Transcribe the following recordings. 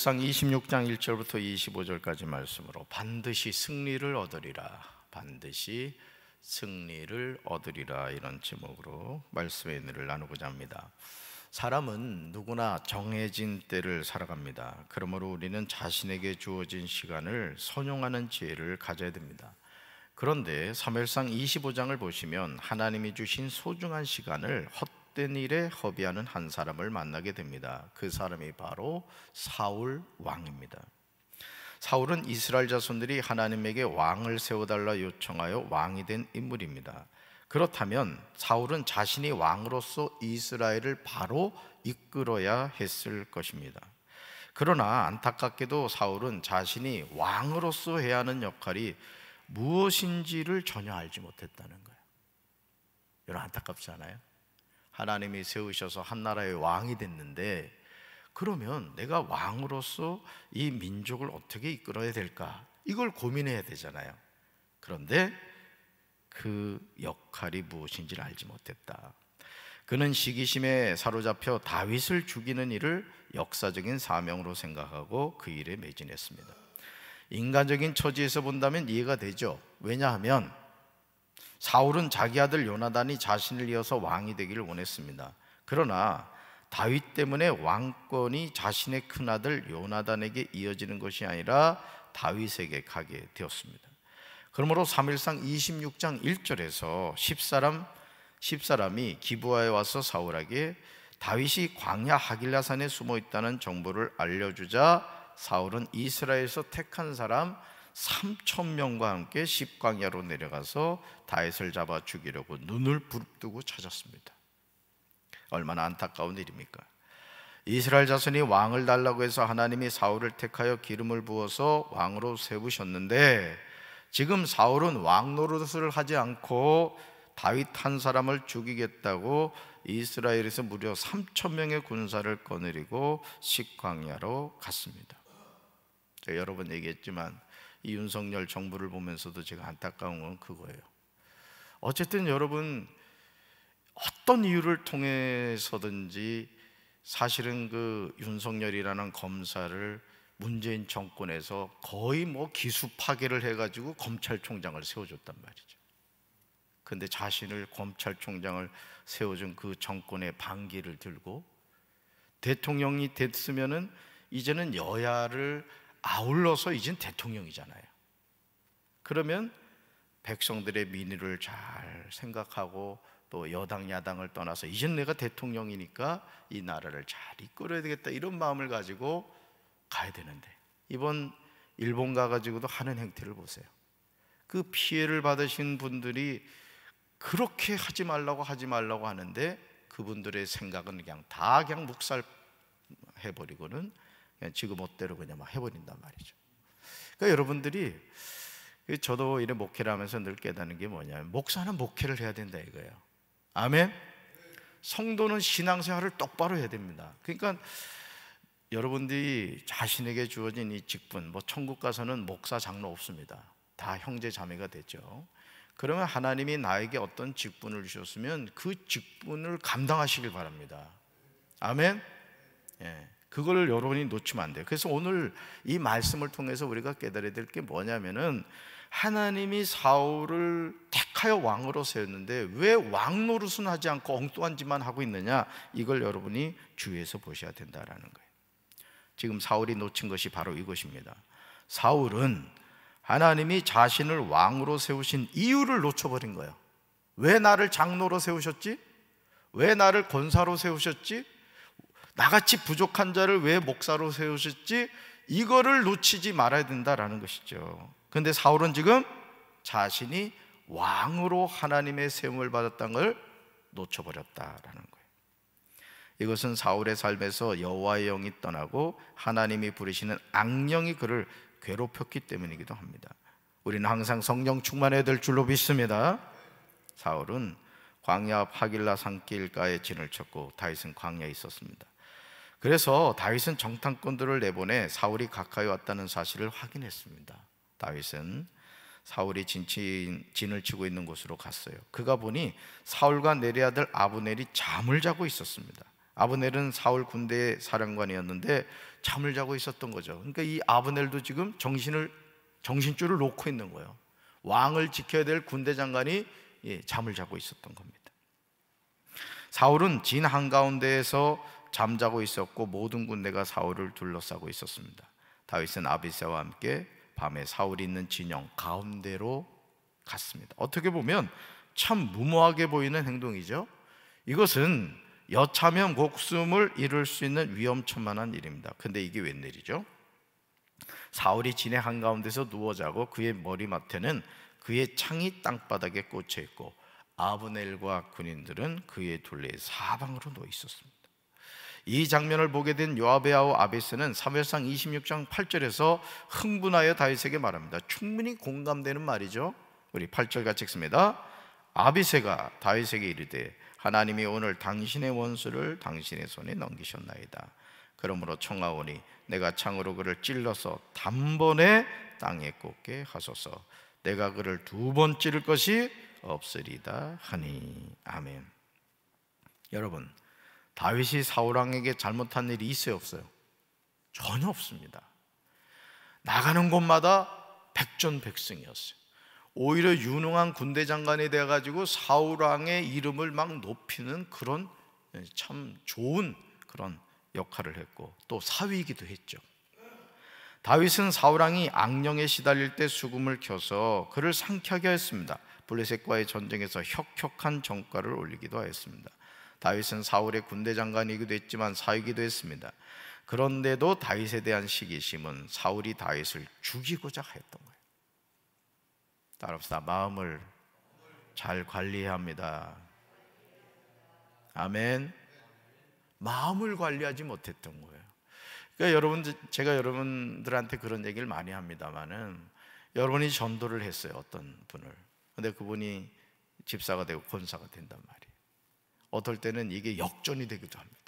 사무엘상 26장 1절부터 25절까지 말씀으로 반드시 승리를 얻으리라, 반드시 승리를 얻으리라, 이런 제목으로 말씀의 은혜를 나누고자 합니다. 사람은 누구나 정해진 때를 살아갑니다. 그러므로 우리는 자신에게 주어진 시간을 선용하는 지혜를 가져야 됩니다. 그런데 사무엘상 25장을 보시면 하나님이 주신 소중한 시간을 헛된 일에 허비하는 한 사람을 만나게 됩니다. 그 사람이 바로 사울 왕입니다. 사울은 이스라엘 자손들이 하나님에게 왕을 세워달라 요청하여 왕이 된 인물입니다. 그렇다면 사울은 자신이 왕으로서 이스라엘을 바로 이끌어야 했을 것입니다. 그러나 안타깝게도 사울은 자신이 왕으로서 해야 하는 역할이 무엇인지를 전혀 알지 못했다는 거예요. 여러분, 안타깝지 않아요? 하나님이 세우셔서 한 나라의 왕이 됐는데, 그러면 내가 왕으로서 이 민족을 어떻게 이끌어야 될까? 이걸 고민해야 되잖아요. 그런데 그 역할이 무엇인지를 알지 못했다. 그는 시기심에 사로잡혀 다윗을 죽이는 일을 역사적인 사명으로 생각하고 그 일에 매진했습니다. 인간적인 처지에서 본다면 이해가 되죠. 왜냐하면 사울은 자기 아들 요나단이 자신을 이어서 왕이 되기를 원했습니다. 그러나 다윗 때문에 왕권이 자신의 큰아들 요나단에게 이어지는 것이 아니라 다윗에게 가게 되었습니다. 그러므로 사무엘상 26장 1절에서 10사람이 기브아에 와서 사울에게 다윗이 광야 하길라산에 숨어 있다는 정보를 알려주자 사울은 이스라엘에서 택한 사람 3,000명과 함께 십광야로 내려가서 다윗을 잡아 죽이려고 눈을 부릅뜨고 찾았습니다. 얼마나 안타까운 일입니까? 이스라엘 자손이 왕을 달라고 해서 하나님이 사울을 택하여 기름을 부어서 왕으로 세우셨는데, 지금 사울은 왕 노릇을 하지 않고 다윗 한 사람을 죽이겠다고 이스라엘에서 무려 3,000명의 군사를 거느리고 식광야로 갔습니다. 제가 여러 번 얘기했지만 이 윤석열 정부를 보면서도 제가 안타까운 건 그거예요. 어쨌든 여러분, 어떤 이유를 통해서든지 사실은 그 윤석열이라는 검사를 문재인 정권에서 거의 기수 파괴를 해가지고 검찰총장을 세워줬단 말이죠. 근데 자신을 검찰총장을 세워준 그 정권의 반기를 들고 대통령이 됐으면은 이제는 여야를 아울러서 이젠 대통령이잖아요. 그러면 백성들의 민의를 잘 생각하고 또 여당 야당을 떠나서 이젠 내가 대통령이니까 이 나라를 잘 이끌어야 되겠다, 이런 마음을 가지고 가야 되는데, 이번 일본 가가지고도 하는 행태를 보세요. 그 피해를 받으신 분들이 그렇게 하지 말라고 하는데 그분들의 생각은 그냥 묵살해버리고는 그냥 지금 멋대로 그냥 막 해버린단 말이죠. 그러니까 여러분들이, 저도 이래 목회를 하면서 늘 깨닫는 게 뭐냐면, 목사는 목회를 해야 된다 이거예요. 아멘? 성도는 신앙생활을 똑바로 해야 됩니다. 그러니까 여러분들이 자신에게 주어진 이 직분, 천국 가서는 목사 장로 없습니다. 다 형제 자매가 되죠. 그러면 하나님이 나에게 어떤 직분을 주셨으면 그 직분을 감당하시길 바랍니다. 아멘? 예, 그걸 여러분이 놓치면 안 돼요. 그래서 오늘 이 말씀을 통해서 우리가 깨달아야 될 게 뭐냐면은, 하나님이 사울을 택하여 왕으로 세웠는데 왜 왕 노릇은 하지 않고 엉뚱한 짓만 하고 있느냐, 이걸 여러분이 주의해서 보셔야 된다라는 거예요. 지금 사울이 놓친 것이 바로 이것입니다. 사울은 하나님이 자신을 왕으로 세우신 이유를 놓쳐버린 거예요. 왜 나를 장로로 세우셨지? 왜 나를 권사로 세우셨지? 나같이 부족한 자를 왜 목사로 세우셨지? 이거를 놓치지 말아야 된다라는 것이죠. 그런데 사울은 지금 자신이 왕으로 하나님의 세움을 받았다는 걸 놓쳐버렸다라는 거예요. 이것은 사울의 삶에서 여호와의 영이 떠나고 하나님이 부르시는 악령이 그를 괴롭혔기 때문이기도 합니다. 우리는 항상 성령 충만해야 될 줄로 믿습니다. 사울은 광야 앞 하길라 산길가에 진을 쳤고 다윗은 광야에 있었습니다. 그래서 다윗은 정탐꾼들을 내보내 사울이 가까이 왔다는 사실을 확인했습니다. 다윗은 사울이 진을 치고 있는 곳으로 갔어요. 그가 보니 사울과 내리 아들 아브넬이 잠을 자고 있었습니다. 아브넬은 사울 군대 사령관이었는데 잠을 자고 있었던 거죠. 그러니까 이 아브넬도 지금 정신줄을 놓고 있는 거예요. 왕을 지켜야 될 군대 장관이 잠을 자고 있었던 겁니다. 사울은 진 한가운데에서 잠자고 있었고 모든 군대가 사울을 둘러싸고 있었습니다. 다윗은 아비새와 함께 밤에 사울이 있는 진영 가운데로 갔습니다. 어떻게 보면 참 무모하게 보이는 행동이죠. 이것은 여차하면 목숨을 잃을 수 있는 위험천만한 일입니다. 근데 이게 웬일이죠? 사울이 진의 한가운데서 누워 자고 그의 머리맡에는 그의 창이 땅바닥에 꽂혀 있고 아브넬과 군인들은 그의 둘레 사방으로 놓여 있었습니다. 이 장면을 보게 된 요압의 아우 아비새는 사무엘상 26장 8절에서 흥분하여 다윗에게 말합니다. 충분히 공감되는 말이죠. 우리 8절 같이 읽습니다. 아비새가 다윗에게 이르되 하나님이 오늘 당신의 원수를 당신의 손에 넘기셨나이다. 그러므로 청하오니 내가 창으로 그를 찔러서 단번에 땅에 꽂게 하소서. 내가 그를 2번 찌를 것이 없으리다 하니. 아멘. 여러분, 다윗이 사울왕에게 잘못한 일이 있어요, 없어요? 전혀 없습니다. 나가는 곳마다 백전백승이었어요. 오히려 유능한 군대 장관이 되어가지고 사울왕의 이름을 막 높이는 그런 참 좋은 그런 역할을 했고 또 사위이기도 했죠. 다윗은 사울왕이 악령에 시달릴 때 수금을 켜서 그를 상쾌하게 했습니다. 블레셋과의 전쟁에서 혁혁한 전과를 올리기도 하였습니다. 다윗은 사울의 군대 장관이기도 했지만 사위이기도 했습니다. 그런데도 다윗에 대한 시기심은 사울이 다윗을 죽이고자 했던 거예요. 따라합시다. 마음을 잘 관리해야 합니다. 아멘. 마음을 관리하지 못했던 거예요. 그러니까 제가 여러분들한테 그런 얘기를 많이 합니다만은 여러분이 전도를 했어요, 어떤 분을. 근데 그분이 집사가 되고 권사가 된단 말이에요. 어떨 때는 이게 역전이 되기도 합니다.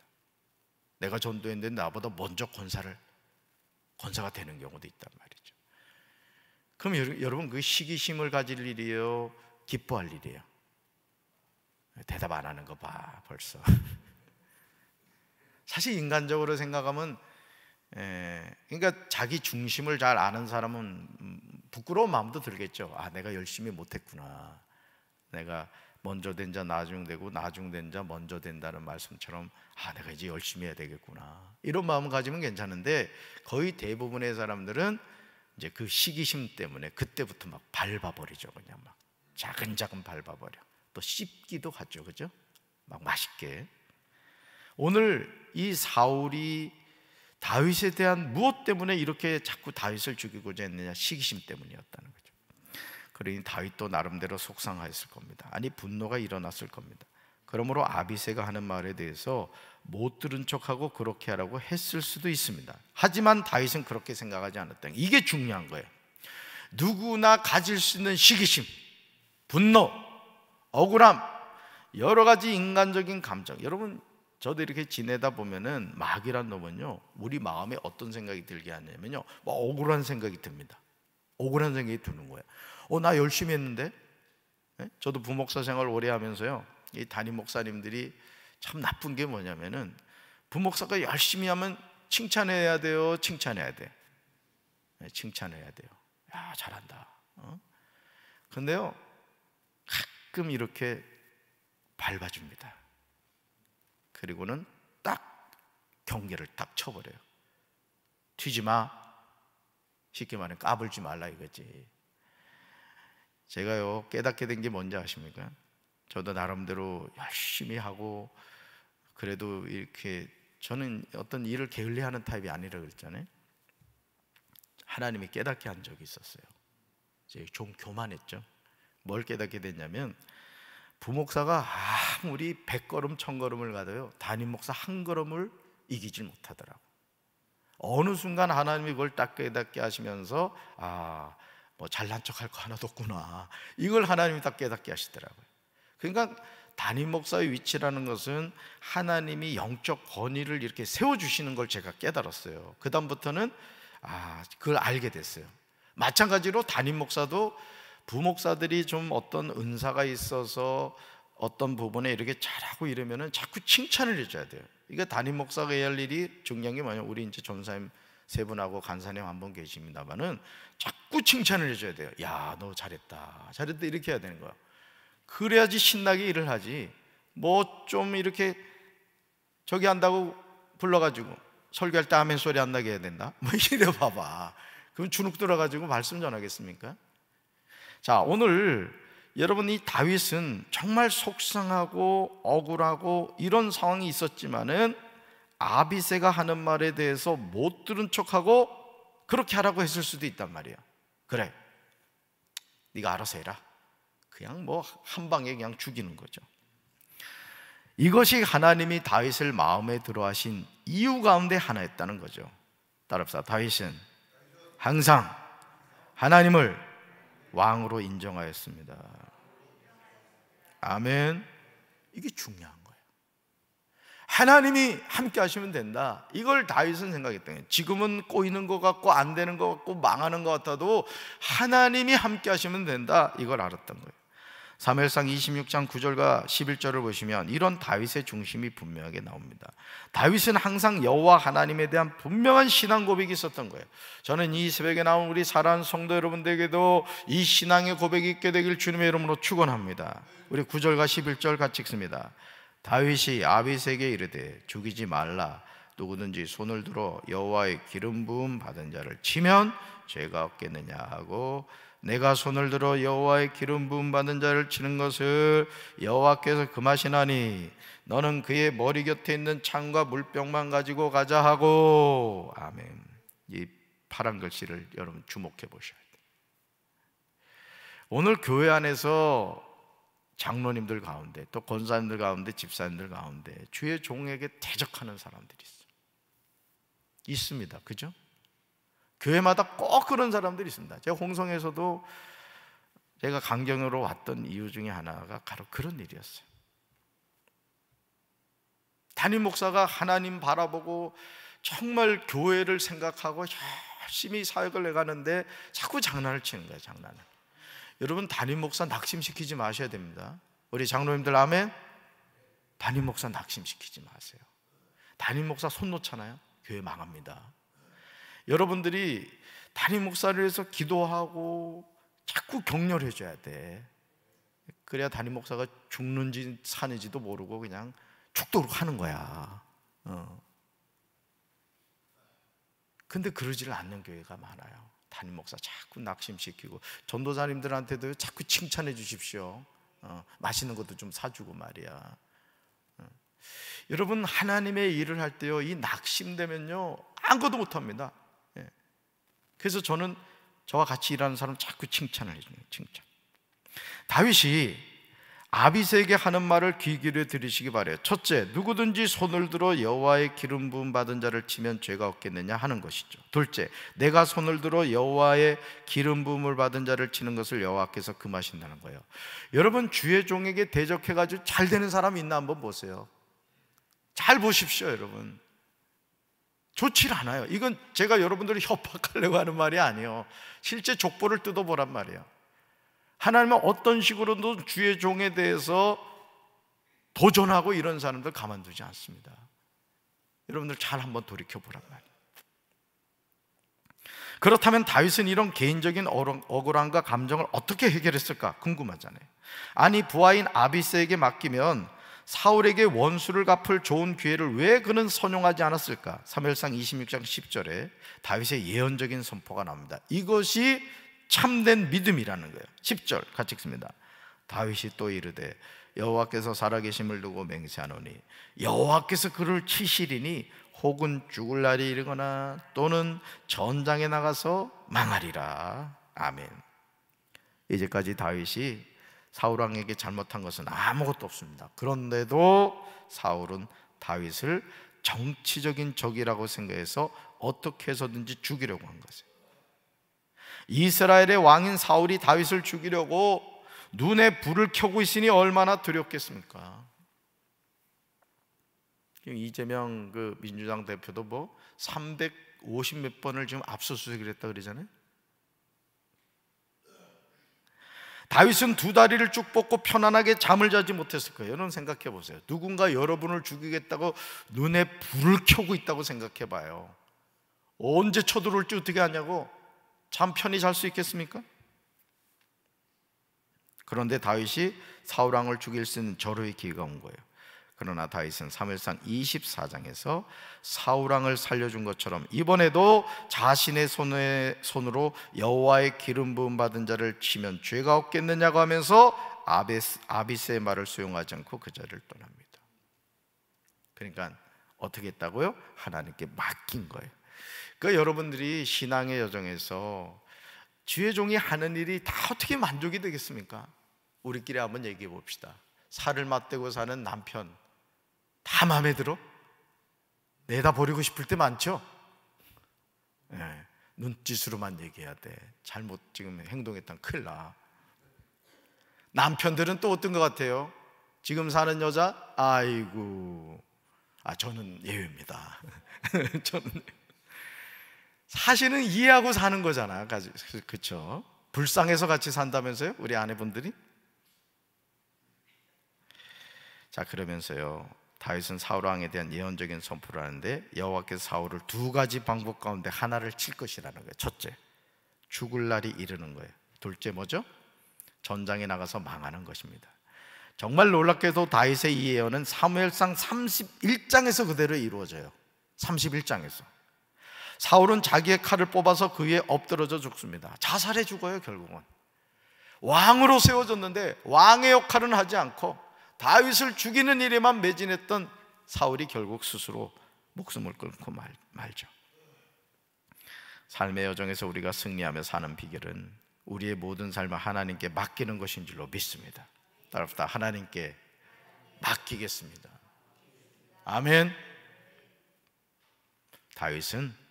내가 전도했는데 나보다 먼저 권사가 되는 경우도 있단 말이죠. 그럼 여러분 그 시기심을 가질 일이에요, 기뻐할 일이에요? 대답 안 하는 거 봐 벌써. 사실 인간적으로 생각하면 그러니까 자기 중심을 잘 아는 사람은 부끄러운 마음도 들겠죠. 아, 내가 열심히 못했구나. 내가 먼저 된 자 나중되고 나중된 자 먼저 된다는 말씀처럼 아, 내가 이제 열심히 해야 되겠구나. 이런 마음을 가지면 괜찮은데 거의 대부분의 사람들은 이제 그 시기심 때문에 그때부터 막 밟아버리죠. 그냥 막 자근자근 밟아버려. 또 씹기도 하죠, 그죠? 막 맛있게. 오늘 이 사울이 다윗에 대한 무엇 때문에 이렇게 자꾸 다윗을 죽이고자 했느냐? 시기심 때문이었다는 거죠. 그러니 다윗도 나름대로 속상하였을 겁니다. 아니, 분노가 일어났을 겁니다. 그러므로 아비새가 하는 말에 대해서 못 들은 척하고 그렇게 하라고 했을 수도 있습니다. 하지만 다윗은 그렇게 생각하지 않았다. 이게 중요한 거예요. 누구나 가질 수 있는 시기심, 분노, 억울함, 여러 가지 인간적인 감정. 여러분, 저도 이렇게 지내다 보면은 마귀란 놈은요, 우리 마음에 어떤 생각이 들게 하냐면요, 뭐 억울한 생각이 듭니다. 억울한 생각이 드는 거예요. 나 열심히 했는데? 저도 부목사 생활 오래 하면서요, 이 담임 목사님들이 참 나쁜 게 뭐냐면은 부목사가 열심히 하면 칭찬해야 돼요, 칭찬해야 돼. 칭찬해야 돼요. 야, 잘한다. 근데요, 가끔 이렇게 밟아줍니다. 그리고는 딱 경계를 딱 쳐버려요. 튀지 마. 쉽게 말하면 까불지 말라 이거지. 제가요, 깨닫게 된 게 뭔지 아십니까? 저도 나름대로 열심히 하고 그래도 이렇게 저는 어떤 일을 게을리하는 타입이 아니라 그랬잖아요. 하나님이 깨닫게 한 적이 있었어요. 이제 좀 교만했죠. 뭘 깨닫게 됐냐면 부목사가 아무리 100걸음 1000걸음을 가도요, 담임 목사 한 걸음을 이기질 못하더라고. 어느 순간 하나님이 그걸 딱 깨닫게 하시면서 뭐 잘난 척할 거 하나도 없구나, 이걸 하나님이 딱 깨닫게 하시더라고요. 그러니까 담임 목사의 위치라는 것은 하나님이 영적 권위를 이렇게 세워주시는 걸 제가 깨달았어요. 그 다음부터는 그걸 알게 됐어요. 마찬가지로 담임 목사도 부목사들이 좀 어떤 은사가 있어서 어떤 부분에 이렇게 잘하고 이러면은 자꾸 칭찬을 해줘야 돼요. 이게 담임 목사가 해야 할 일이 중요한 게 뭐냐면, 우리 이제 전사님 세 분하고 간사님 한 분 계십니다만은 자꾸 칭찬을 해줘야 돼요. 야, 너 잘했다, 잘했다, 이렇게 해야 되는 거야. 그래야지 신나게 일을 하지. 뭐 좀 이렇게 저기 한다고 불러가지고 설교할 때 아멘 소리 안 나게 해야 된다, 뭐 이래 봐봐. 그럼 주눅 들어가지고 말씀 전하겠습니까? 자, 오늘 여러분, 이 다윗은 정말 속상하고 억울하고 이런 상황이 있었지만은 아비새가 하는 말에 대해서 못 들은 척하고 그렇게 하라고 했을 수도 있단 말이야. 그래, 네가 알아서 해라. 그냥 뭐 한 방에 그냥 죽이는 거죠. 이것이 하나님이 다윗을 마음에 들어 하신 이유 가운데 하나였다는 거죠. 따라합시다. 다윗은 항상 하나님을 왕으로 인정하였습니다. 아멘. 이게 중요한 거예요. 하나님이 함께 하시면 된다, 이걸 다윗은 생각했던 거예요. 지금은 꼬이는 것 같고 안 되는 것 같고 망하는 것 같아도 하나님이 함께 하시면 된다, 이걸 알았던 거예요. 사무엘상 26장 9절과 11절을 보시면 이런 다윗의 중심이 분명하게 나옵니다. 다윗은 항상 여호와 하나님에 대한 분명한 신앙 고백이 있었던 거예요. 저는 이 새벽에 나온 우리 사랑하는 성도 여러분들에게도 이 신앙의 고백이 있게 되길 주님의 이름으로 축원합니다. 우리 9절과 11절 같이 읽습니다. 다윗이 아비새에게 이르되 죽이지 말라. 누구든지 손을 들어 여호와의 기름 부음 받은 자를 치면 죄가 없겠느냐 하고, 내가 손을 들어 여호와의 기름 부음 받은 자를 치는 것을 여호와께서 금하시나니 너는 그의 머리 곁에 있는 창과 물병만 가지고 가자 하고. 아멘. 이 파란 글씨를 여러분 주목해 보셔야 돼요. 오늘 교회 안에서 장로님들 가운데, 또 권사님들 가운데, 집사님들 가운데 주의 종에게 대적하는 사람들이 있습니다. 그죠? 교회마다 꼭 그런 사람들이 있습니다. 제가 홍성에서도 제가 강경으로 왔던 이유 중에 하나가 바로 그런 일이었어요. 담임 목사가 하나님 바라보고 정말 교회를 생각하고 열심히 사역을 해가는데 자꾸 장난을 치는 거예요. 장난을. 여러분, 담임 목사 낙심시키지 마셔야 됩니다. 우리 장로님들 아멘. 담임 목사 낙심시키지 마세요. 담임 목사 손 놓잖아요, 교회 망합니다. 여러분들이 담임 목사를 위해서 기도하고 자꾸 격려를 해줘야 돼. 그래야 담임 목사가 죽는지 사는지도 모르고 그냥 죽도록 하는 거야. 근데 그러지를 않는 교회가 많아요. 담임 목사 자꾸 낙심시키고, 전도사님들한테도 자꾸 칭찬해 주십시오. 맛있는 것도 좀 사주고 말이야. 여러분, 하나님의 일을 할 때요, 이 낙심되면요 아무것도 못합니다. 그래서 저는 저와 같이 일하는 사람 자꾸 칭찬을 해줘요. 칭찬. 다윗이 아비새에게 하는 말을 귀 기울여 들으시기 바래요. 첫째, 누구든지 손을 들어 여호와의 기름 부음 받은 자를 치면 죄가 없겠느냐 하는 것이죠. 둘째, 내가 손을 들어 여호와의 기름 부음을 받은 자를 치는 것을 여호와께서 금하신다는 거예요. 여러분, 주의 종에게 대적해가지고 잘 되는 사람 있나 한번 보세요. 잘 보십시오. 여러분, 좋지 않아요. 이건 제가 여러분들을 협박하려고 하는 말이 아니에요. 실제 족보를 뜯어보란 말이에요. 하나님은 어떤 식으로도 주의 종에 대해서 도전하고 이런 사람들 가만두지 않습니다. 여러분들 잘 한번 돌이켜보란 말이에요. 그렇다면 다윗은 이런 개인적인 억울함과 감정을 어떻게 해결했을까 궁금하잖아요. 아니, 부하인 아비새에게 맡기면 사울에게 원수를 갚을 좋은 기회를 왜 그는 선용하지 않았을까? 사무엘상 26장 10절에 다윗의 예언적인 선포가 나옵니다. 이것이 참된 믿음이라는 거예요. 10절 같이 읽습니다. 다윗이 또 이르되 여호와께서 살아계심을 두고 맹세하노니 여호와께서 그를 치시리니 혹은 죽을 날이 이르거나 또는 전장에 나가서 망하리라. 아멘. 이제까지 다윗이 사울왕에게 잘못한 것은 아무것도 없습니다. 그런데도 사울은 다윗을 정치적인 적이라고 생각해서 어떻게 해서든지 죽이려고 한 것이에요. 이스라엘의 왕인 사울이 다윗을 죽이려고 눈에 불을 켜고 있으니 얼마나 두렵겠습니까? 이재명 그 민주당 대표도 뭐 350 몇 번을 지금 압수수색을 했다 그러잖아요. 다윗은 두 다리를 쭉 뻗고 편안하게 잠을 자지 못했을 거예요. 여러분 생각해 보세요. 누군가 여러분을 죽이겠다고 눈에 불을 켜고 있다고 생각해 봐요. 언제 쳐들어올지 어떻게 하냐고 잠 편히 잘 수 있겠습니까? 그런데 다윗이 사울 왕을 죽일 수 있는 절호의 기회가 온 거예요. 그러나 다윗은 사무엘상 24장에서 사울 왕을 살려준 것처럼 이번에도 자신의 손으로 여호와의 기름 부음 받은 자를 치면 죄가 없겠느냐고 하면서 아비스의 말을 수용하지 않고 그 자리를 떠납니다. 그러니까 어떻게 했다고요? 하나님께 맡긴 거예요. 그러니까 여러분들이 신앙의 여정에서 주의 종이 하는 일이 다 어떻게 만족이 되겠습니까? 우리끼리 한번 얘기해 봅시다. 살을 맞대고 사는 남편 다 마음에 들어? 내다 버리고 싶을 때 많죠? 네, 눈짓으로만 얘기해야 돼. 잘못 지금 행동했다면 큰일 나. 남편들은 또 어떤 것 같아요? 지금 사는 여자? 아이고, 저는 예외입니다. 저는 사실은 이해하고 사는 거잖아. 그렇죠? 불쌍해서 같이 산다면서요? 우리 아내분들이? 자, 그러면서요 다윗은 사울 왕에 대한 예언적인 선포를 하는데 여호와께서 사울을 두 가지 방법 가운데 하나를 칠 것이라는 거예요. 첫째, 죽을 날이 이르는 거예요. 둘째 뭐죠? 전장에 나가서 망하는 것입니다. 정말 놀랍게도 다윗의 이 예언은 사무엘상 31장에서 그대로 이루어져요. 31장에서 사울은 자기의 칼을 뽑아서 그 위에 엎드러져 죽습니다. 자살해 죽어요. 결국은 왕으로 세워졌는데 왕의 역할은 하지 않고 다윗을 죽이는 일에만 매진했던 사울이 결국 스스로 목숨을 끊고 말죠. 삶의 여정에서 우리가 승리하며 사는 비결은 우리의 모든 삶을 하나님께 맡기는 것인 줄로 믿습니다. 따라서 하나님께 맡기겠습니다. 아멘. 다윗은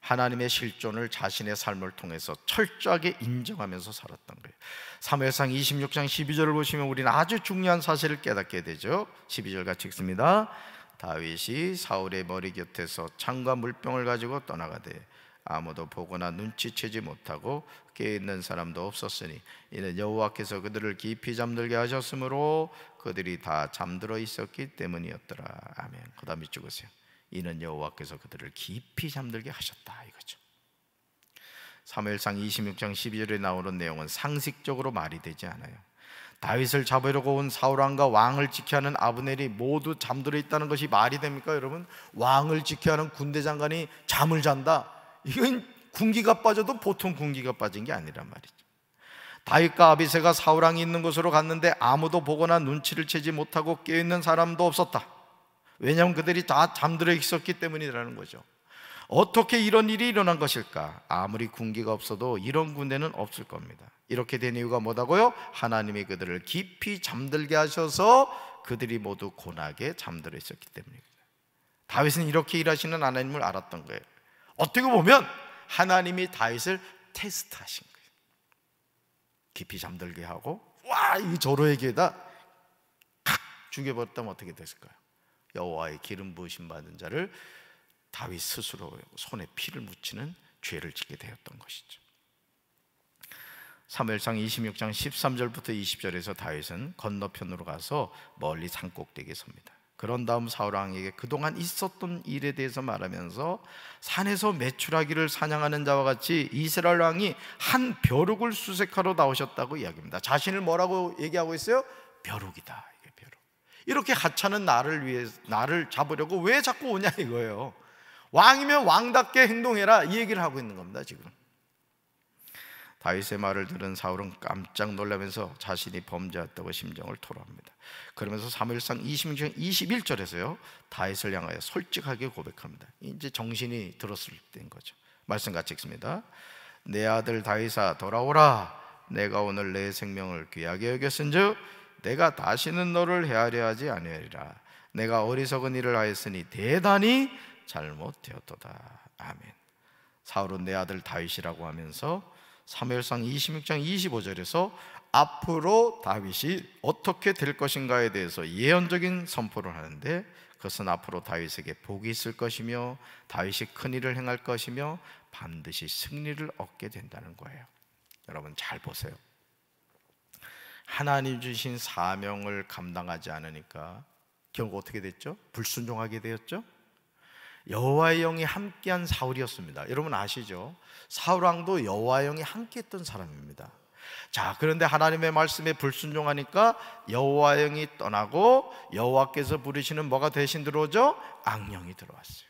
하나님의 실존을 자신의 삶을 통해서 철저하게 인정하면서 살았던 거예요. 사무엘상 26장 12절을 보시면 우리는 아주 중요한 사실을 깨닫게 되죠. 12절 같이 읽습니다. 다윗이 사울의 머리 곁에서 창과 물병을 가지고 떠나가되 아무도 보거나 눈치채지 못하고 깨어있는 사람도 없었으니 이는 여호와께서 그들을 깊이 잠들게 하셨으므로 그들이 다 잠들어 있었기 때문이었더라. 아멘. 그 다음 밑줄 그으세요. 이는 여호와께서 그들을 깊이 잠들게 하셨다 이거죠. 사무엘상 26장 12절에 나오는 내용은 상식적으로 말이 되지 않아요. 다윗을 잡으려고 온 사울왕과 왕을 지켜야 하는 아브넬이 모두 잠들어 있다는 것이 말이 됩니까 여러분? 왕을 지켜야 하는 군대 장관이 잠을 잔다? 이건 군기가 빠져도 보통 군기가 빠진 게 아니란 말이죠. 다윗과 아비새가 사울왕이 있는 곳으로 갔는데 아무도 보거나 눈치를 채지 못하고 깨어있는 사람도 없었다. 왜냐하면 그들이 다 잠들어 있었기 때문이라는 거죠. 어떻게 이런 일이 일어난 것일까? 아무리 군기가 없어도 이런 군대는 없을 겁니다. 이렇게 된 이유가 뭐다고요? 하나님이 그들을 깊이 잠들게 하셔서 그들이 모두 고나게 잠들어 있었기 때문입니다. 다윗은 이렇게 일하시는 하나님을 알았던 거예요. 어떻게 보면 하나님이 다윗을 테스트하신 거예요. 깊이 잠들게 하고 이 저로에게다 칵 죽여버렸다면 어떻게 됐을까요? 여호와의 기름 부으심 받은 자를 다윗 스스로 손에 피를 묻히는 죄를 짓게 되었던 것이죠. 사무엘상 26장 13절부터 20절에서 다윗은 건너편으로 가서 멀리 산꼭대기에 섭니다. 그런 다음 사울왕에게 그동안 있었던 일에 대해서 말하면서 산에서 메추라기를 사냥하는 자와 같이 이스라엘 왕이 한 벼룩을 수색하러 나오셨다고 이야기합니다. 자신을 뭐라고 얘기하고 있어요? 벼룩이다. 이게 벼룩. 이렇게 하찮은 나를 잡으려고 왜 자꾸 오냐 이거예요. 왕이면 왕답게 행동해라 이 얘기를 하고 있는 겁니다. 지금 다윗의 말을 들은 사울은 깜짝 놀라면서 자신이 범죄했다고 심정을 토로합니다. 그러면서 사무엘상 26장 21절에서요 다윗을 향하여 솔직하게 고백합니다. 이제 정신이 들었을 때인 거죠. 말씀 같이 읽습니다. 내 아들 다윗아 돌아오라. 내가 오늘 내 생명을 귀하게 여겼은즉 내가 다시는 너를 해하려 하지 아니하리라. 내가 어리석은 일을 하였으니 대단히 잘못되었도다. 아멘. 사울은 내 아들 다윗이라고 하면서 사무엘상 26장 25절에서 앞으로 다윗이 어떻게 될 것인가에 대해서 예언적인 선포를 하는데 그것은 앞으로 다윗에게 복이 있을 것이며 다윗이 큰 일을 행할 것이며 반드시 승리를 얻게 된다는 거예요. 여러분 잘 보세요. 하나님 주신 사명을 감당하지 않으니까 결국 어떻게 됐죠? 불순종하게 되었죠. 여호와의 영이 함께한 사울이었습니다. 여러분 아시죠? 사울 왕도 여호와의 영이 함께했던 사람입니다. 자, 그런데 하나님의 말씀에 불순종하니까 여호와의 영이 떠나고 여호와께서 부르시는 뭐가 대신 들어오죠? 악령이 들어왔어요.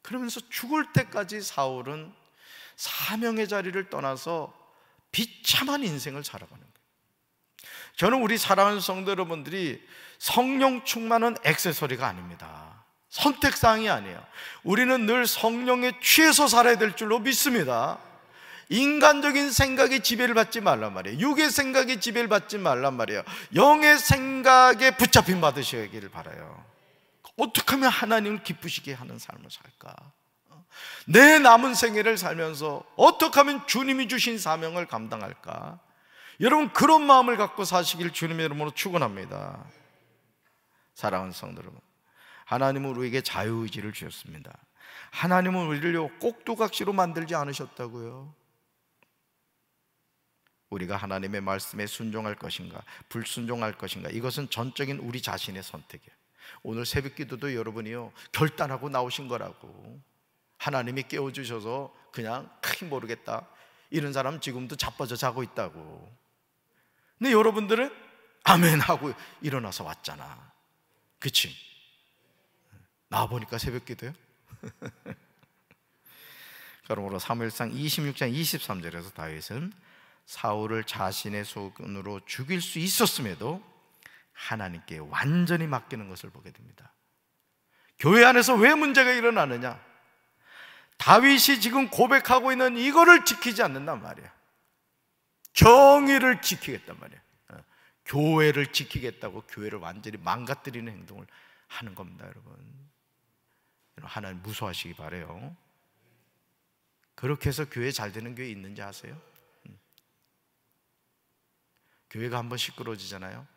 그러면서 죽을 때까지 사울은 사명의 자리를 떠나서 비참한 인생을 살아가는 거예요. 저는 우리 사랑하는 성도 여러분들이 성령 충만은 액세서리가 아닙니다. 선택사항이 아니에요. 우리는 늘 성령에 취해서 살아야 될 줄로 믿습니다. 인간적인 생각에 지배를 받지 말란 말이에요. 육의 생각에 지배를 받지 말란 말이에요. 영의 생각에 붙잡힘 받으시기를 바라요. 어떻게 하면 하나님을 기쁘시게 하는 삶을 살까? 내 남은 생애를 살면서 어떻게 하면 주님이 주신 사명을 감당할까? 여러분, 그런 마음을 갖고 사시길 주님의 이름으로 축원합니다. 사랑하는 성도 여러분, 하나님은 우리에게 자유의지를 주셨습니다. 하나님은 우리를 꼭두각시로 만들지 않으셨다고요. 우리가 하나님의 말씀에 순종할 것인가 불순종할 것인가, 이것은 전적인 우리 자신의 선택이에요. 오늘 새벽기도도 여러분이요 결단하고 나오신 거라고. 하나님이 깨워주셔서 그냥 크게 모르겠다 이런 사람 지금도 자빠져 자고 있다고. 근데 여러분들은 아멘 하고 일어나서 왔잖아. 그치? 나와보니까 새벽기도요. 그러므로 사무엘상 26장 23절에서 다윗은 사울을 자신의 손으로 죽일 수 있었음에도 하나님께 완전히 맡기는 것을 보게 됩니다. 교회 안에서 왜 문제가 일어나느냐? 다윗이 지금 고백하고 있는 이거를 지키지 않는단 말이야. 정의를 지키겠단 말이야. 교회를 지키겠다고 교회를 완전히 망가뜨리는 행동을 하는 겁니다. 여러분, 하나님 무서워하시기 바라요. 그렇게 해서 교회 잘 되는 교회 있는지 아세요? 교회가 한번 시끄러워지잖아요,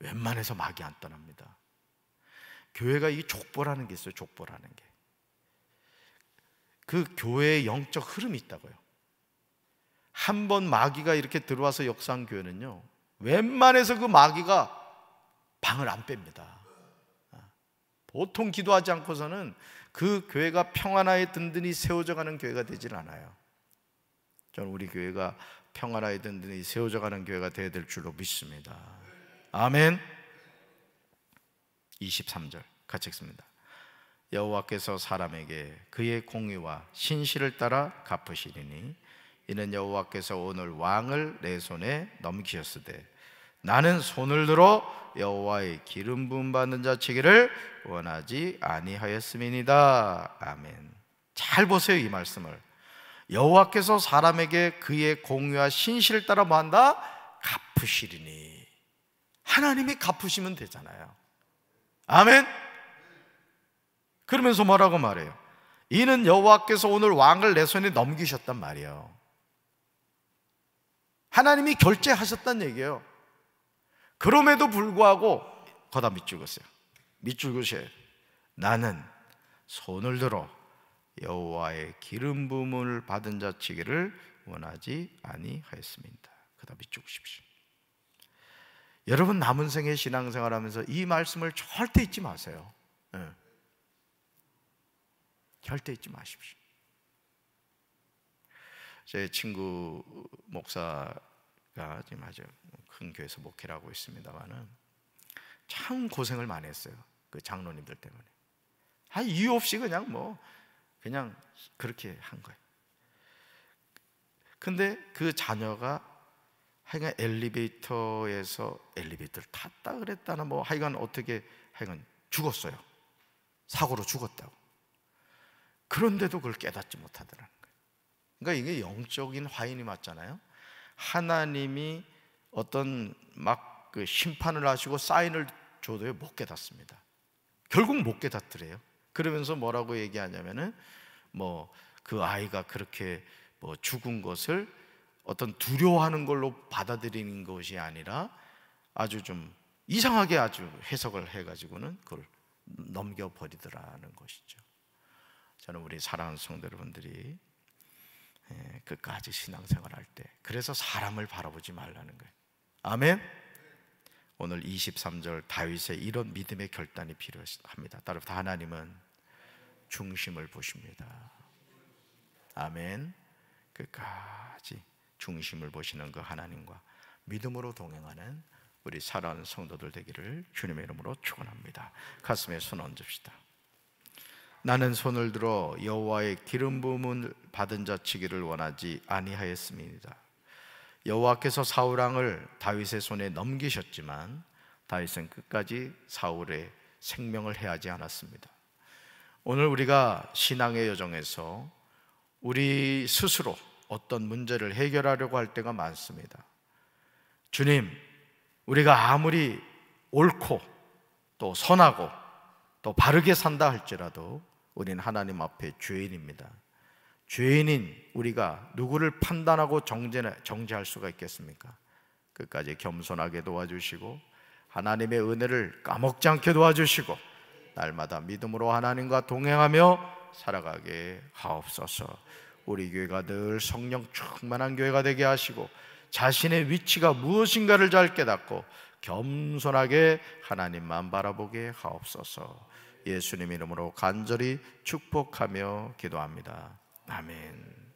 웬만해서 막이 안 떠납니다. 교회가 이 족보라는 게 있어요. 족보라는 게. 그 교회의 영적 흐름이 있다고요. 한번 마귀가 이렇게 들어와서 역사한 교회는요, 웬만해서 그 마귀가 방을 안 뺍니다. 보통 기도하지 않고서는 그 교회가 평안하에 든든히 세워져 가는 교회가 되질 않아요. 저는 우리 교회가 평안하에 든든히 세워져 가는 교회가 되어야 될 줄로 믿습니다. 아멘. 23절 같이 읽습니다. 여호와께서 사람에게 그의 공의와 신실을 따라 갚으시리니 이는 여호와께서 오늘 왕을 내 손에 넘기셨으되 나는 손을 들어 여호와의 기름 부음 받는 자 치기를 원하지 아니하였음이니이다. 아멘. 잘 보세요, 이 말씀을. 여호와께서 사람에게 그의 공의와 신실을 따라 뭐한다? 갚으시리니. 하나님이 갚으시면 되잖아요. 아멘. 그러면서 뭐라고 말해요? 이는 여호와께서 오늘 왕을 내 손에 넘기셨단 말이에요. 하나님이 결제하셨단 얘기예요. 그럼에도 불구하고 거다 밑줄 그었어요. 밑줄 그으셔요. 나는 손을 들어 여호와의 기름 부음을 받은 자 치기를 원하지 아니하였습니다. 거다 밑줄 그으십시오. 여러분, 남은 생애 신앙생활하면서 이 말씀을 절대 잊지 마세요. 절대 잊지 마십시오. 제 친구 목사가 지금 아주 큰 교회에서 목회를 하고 있습니다만은 참 고생을 많이 했어요. 그 장로님들 때문에. 이유 없이 그냥 그렇게 한 거예요. 근데 그 자녀가 하여간 엘리베이터에서 엘리베이터를 탔다 그랬다나 하여간 어떻게 하여간 죽었어요. 사고로 죽었다고. 그런데도 그걸 깨닫지 못하더라는 거예요. 그러니까 이게 영적인 화인이 맞잖아요. 하나님이 어떤 그 심판을 하시고 사인을 줘도요 못 깨닫습니다. 결국 못 깨닫더래요. 그러면서 뭐라고 얘기하냐면은 그 아이가 그렇게 죽은 것을 어떤 두려워하는 걸로 받아들이는 것이 아니라 아주 좀 이상하게 아주 해석을 해가지고는 그걸 넘겨버리더라는 것이죠. 저는 우리 사랑하는 성도 여러분들이 끝까지 신앙생활할 때 그래서 사람을 바라보지 말라는 거예요. 아멘. 오늘 23절 다윗의 이런 믿음의 결단이 필요합니다. 따라서 하나님은 중심을 보십니다. 아멘. 끝까지 중심을 보시는 그 하나님과 믿음으로 동행하는 우리 사랑하는 성도들 되기를 주님의 이름으로 축원합니다. 가슴에 손 얹읍시다. 나는 손을 들어 여호와의 기름 부음을 받은 자 치기를 원하지 아니하였습니다. 여호와께서 사울 왕을 다윗의 손에 넘기셨지만 다윗은 끝까지 사울의 생명을 해하지 않았습니다. 오늘 우리가 신앙의 여정에서 우리 스스로 어떤 문제를 해결하려고 할 때가 많습니다. 주님, 우리가 아무리 옳고 또 선하고 또 바르게 산다 할지라도 우리는 하나님 앞에 죄인입니다. 죄인인 우리가 누구를 판단하고 정죄할 수가 있겠습니까? 끝까지 겸손하게 도와주시고 하나님의 은혜를 까먹지 않게 도와주시고 날마다 믿음으로 하나님과 동행하며 살아가게 하옵소서. 우리 교회가 늘 성령 충만한 교회가 되게 하시고 자신의 위치가 무엇인가를 잘 깨닫고 겸손하게 하나님만 바라보게 하옵소서. 예수님 이름으로 간절히 축복하며 기도합니다. 아멘.